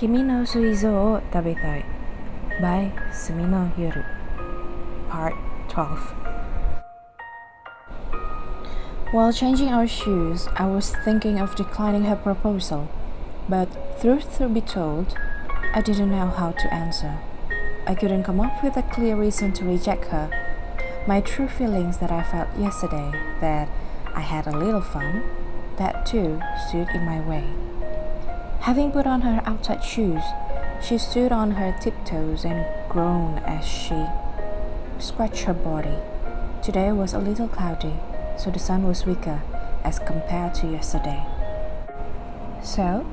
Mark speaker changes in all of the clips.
Speaker 1: 君の水蔵を食べたい by Sumino Yoru Part 12. While changing our shoes, I was thinking of declining her proposal, but truth to be told, I didn't know how to answer. I couldn't come up with a clear reason to reject her. My true feelings that I felt yesterday, that I had a little fun, that too stood in my way. Having put on her outside shoes, she stood on her tiptoes and groaned as she scratched her body. Today was a little cloudy, so the sun was weaker as compared to yesterday. So,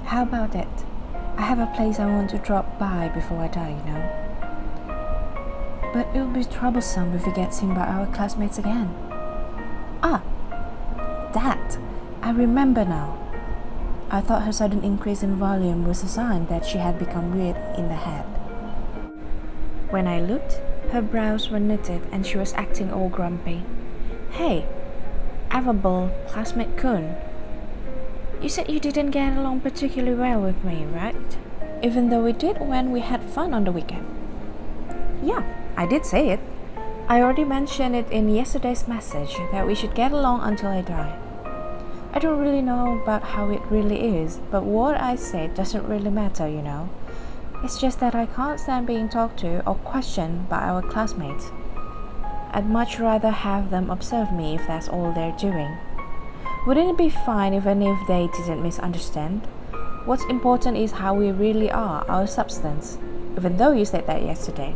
Speaker 1: how about it? I have a place I want to drop by before I die, you know. But it will be troublesome if we get seen by our classmates again. Ah, that! I remember now. I thought her sudden increase in volume was a sign that she had become weird in the head. When I looked, her brows were knitted and she was acting all grumpy. Hey, affable classmate Kun. You said you didn't get along particularly well with me, right? Even though we did when we had fun on the weekend. Yeah, I did say it. I already mentioned it in yesterday's message that we should get along until I die. I don't really know about how it really is, but what I say doesn't really matter, you know. It's just that I can't stand being talked to or questioned by our classmates. I'd much rather have them observe me if that's all they're doing. Wouldn't it be fine even if they didn't misunderstand? What's important is how we really are, our substance, even though you said that yesterday.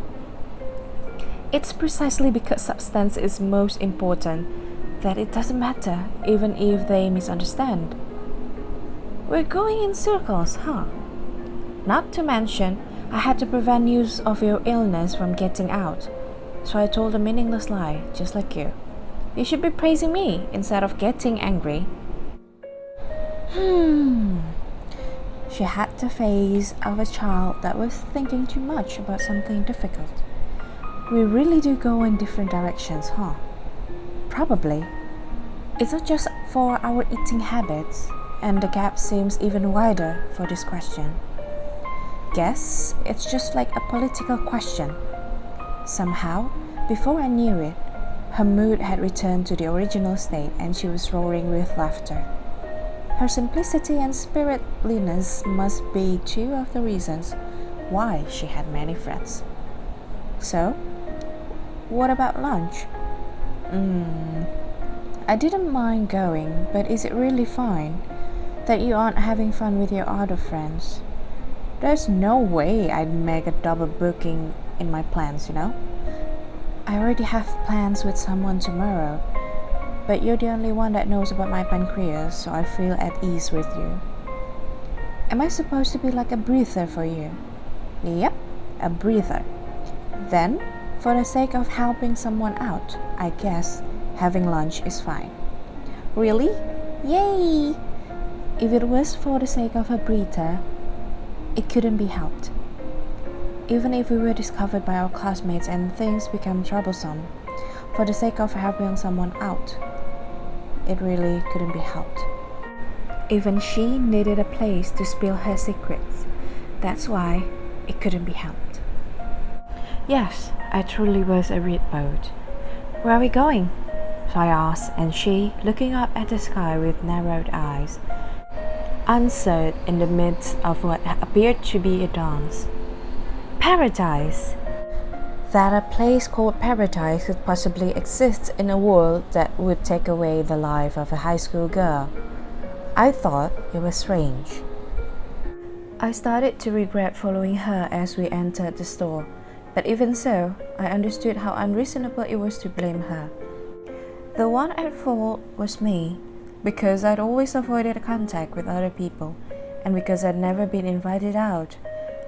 Speaker 1: It's precisely because substance is most important that it doesn't matter, even if they misunderstand. We're going in circles, huh? Not to mention, I had to prevent news of your illness from getting out, so I told a meaningless lie, just like you. You should be praising me instead of getting angry. She had the face of a child that was thinking too much about something difficult. We really do go in different directions, huh? Probably. It's not just for our eating habits, and the gap seems even wider for this question. Guess it's just like a political question. Somehow, before I knew it, her mood had returned to the original state and she was roaring with laughter. Her simplicity and spiritliness must be two of the reasons why she had many friends. So, what about lunch? I didn't mind going, but is it really fine that you aren't having fun with your other friends? There's no way I'd make a double booking in my plans, you know? I already have plans with someone tomorrow, but you're the only one that knows about my pancreas, so I feel at ease with you. Am I supposed to be like a breather for you? Yep, a breather. Then, for the sake of helping someone out, I guess having lunch is fine. Really? Yay! If it was for the sake of a breather, it couldn't be helped. Even if we were discovered by our classmates and things become troublesome, for the sake of helping someone out, it really couldn't be helped. Even she needed a place to spill her secrets. That's why it couldn't be helped. Yes, I truly was a reed boat. Where are we going? So I asked, and she, looking up at the sky with narrowed eyes, answered in the midst of what appeared to be a dance. Paradise! That a place called paradise could possibly exist in a world that would take away the life of a high school girl. I thought it was strange. I started to regret following her as we entered the store, but even so, I understood how unreasonable it was to blame her. The one at fault was me, because I'd always avoided contact with other people, and because I'd never been invited out.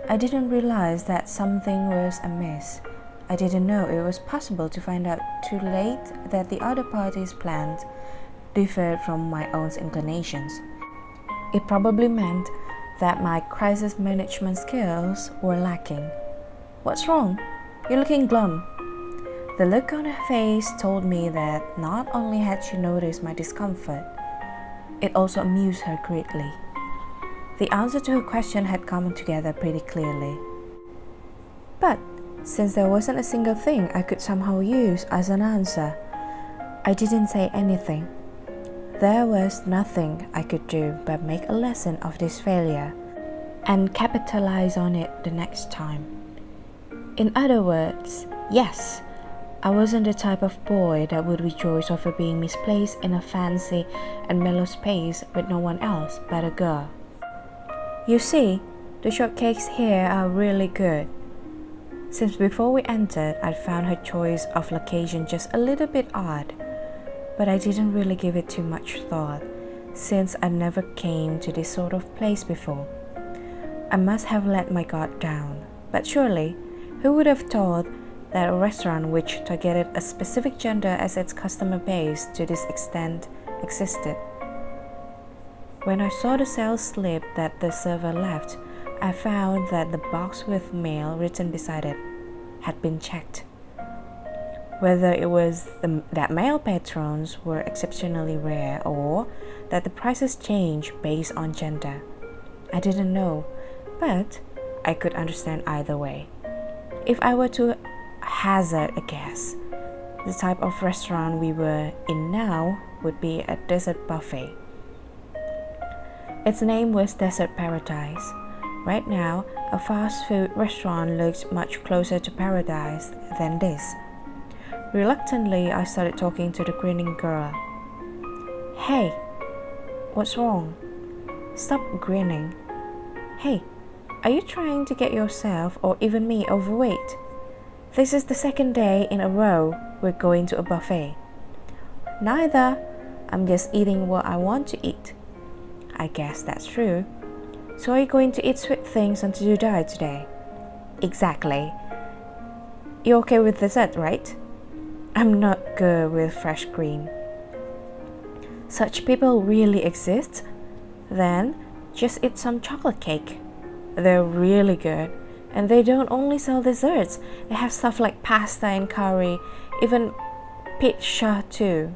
Speaker 1: I didn't realize that something was amiss. I didn't know it was possible to find out too late that the other party's plans differed from my own inclinations. It probably meant that my crisis management skills were lacking. What's wrong? You're looking glum. The look on her face told me that not only had she noticed my discomfort, it also amused her greatly. The answer to her question had come together pretty clearly. But since there wasn't a single thing I could somehow use as an answer, I didn't say anything. There was nothing I could do but make a lesson of this failure and capitalize on it the next time. In other words, yes, I wasn't the type of boy that would rejoice over being misplaced in a fancy and mellow space with no one else but a girl. You see, the shortcakes here are really good. Since before we entered, I'd found her choice of location just a little bit odd, but I didn't really give it too much thought, since I never came to this sort of place before. I must have let my guard down, but surely, who would have thought that a restaurant which targeted a specific gender as its customer base to this extent existed? When I saw the sales slip that the server left, I found that the box with mail written beside it had been checked. Whether it was that male patrons were exceptionally rare or that the prices changed based on gender, I didn't know, but I could understand either way. If I were to hazard a guess, the type of restaurant we were in now would be a dessert buffet. Its name was Desert Paradise. Right now, a fast food restaurant looks much closer to paradise than this. Reluctantly, I started talking to the grinning girl. Hey, what's wrong? Stop grinning. Hey, are you trying to get yourself or even me overweight? This is the second day in a row we're going to a buffet. Neither. I'm just eating what I want to eat. I guess that's true. So are you going to eat sweet things until you die today? Exactly. You're okay with dessert, right? I'm not good with fresh cream. Such people really exist? Then just eat some chocolate cake. They're really good. And they don't only sell desserts. They have stuff like pasta and curry, even pizza too.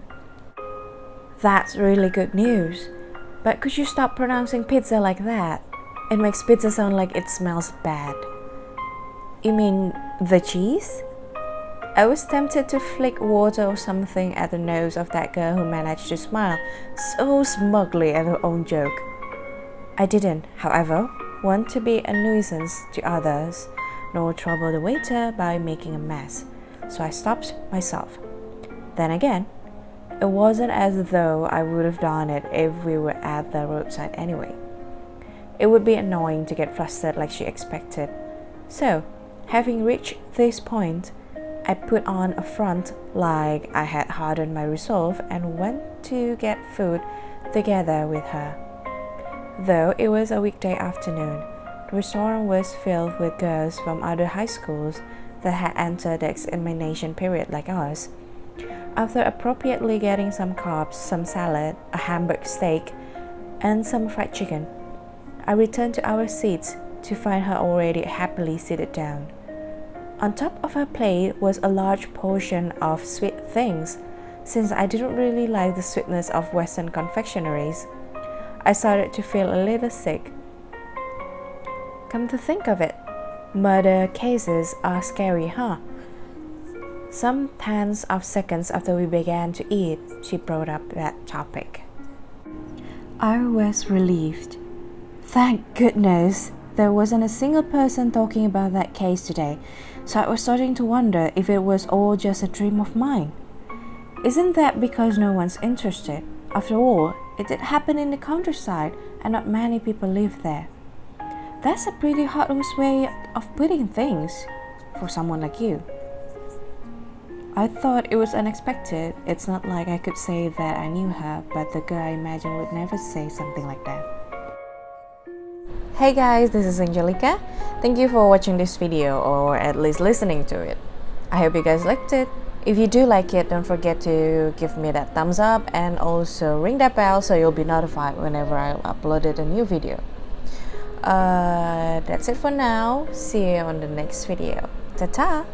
Speaker 1: That's really good news. But could you stop pronouncing pizza like that? It makes pizza sound like it smells bad. You mean the cheese? I was tempted to flick water or something at the nose of that girl who managed to smile so smugly at her own joke. I didn't, however, want to be a nuisance to others, nor trouble the waiter by making a mess, so I stopped myself. Then again, it wasn't as though I would have done it if we were at the roadside anyway. It would be annoying to get flustered like she expected. So, having reached this point, I put on a front like I had hardened my resolve and went to get food together with her. Though it was a weekday afternoon, the restaurant was filled with girls from other high schools that had entered the examination period like ours. After appropriately getting some carbs, some salad, a hamburger steak, and some fried chicken, I returned to our seats to find her already happily seated down. On top of her plate was a large portion of sweet things. Since I didn't really like the sweetness of Western confectionaries, I started to feel a little sick. Come to think of it, murder cases are scary, huh? Some tens of seconds after we began to eat, she brought up that topic. I was relieved. Thank goodness there wasn't a single person talking about that case today, so I was starting to wonder if it was all just a dream of mine. Isn't that because no one's interested? After all, it did happen in the countryside and not many people live there. That's a pretty heartless way of putting things for someone like you. I thought it was unexpected. It's not like I could say that I knew her, but the girl I imagined would never say something like that. Hey guys, this is Angelica. Thank you for watching this video, or at least listening to it. I hope you guys liked it. If you do like it, don't forget to give me that thumbs up and also ring that bell so you'll be notified whenever I uploaded a new video. That's it for now. See you on the next video. Ta-ta!